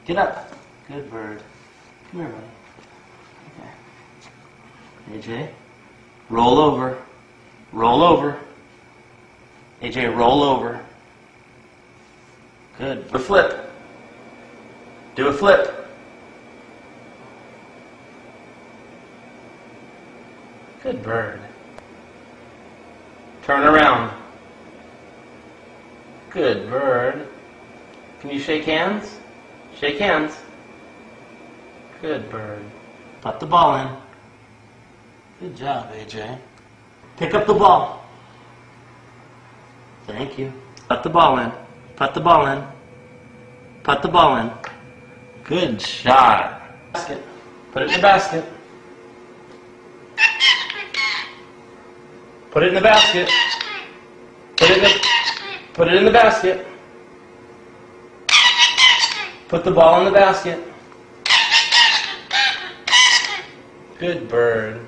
Get up. Good bird. Come here, buddy. Okay. AJ, roll over. Roll over. AJ, roll over. Good. Do a flip. Do a flip. Good bird. Turn around. Good bird. Can you shake hands? Shake hands. Good bird. Put the ball in. Good job, AJ. Pick up the ball. Thank you. Put the ball in. Put the ball in. Put the ball in. Good shot. Basket. Put it in the basket. Put it in the basket. Put it in the basket. Put the ball in the basket. Good bird.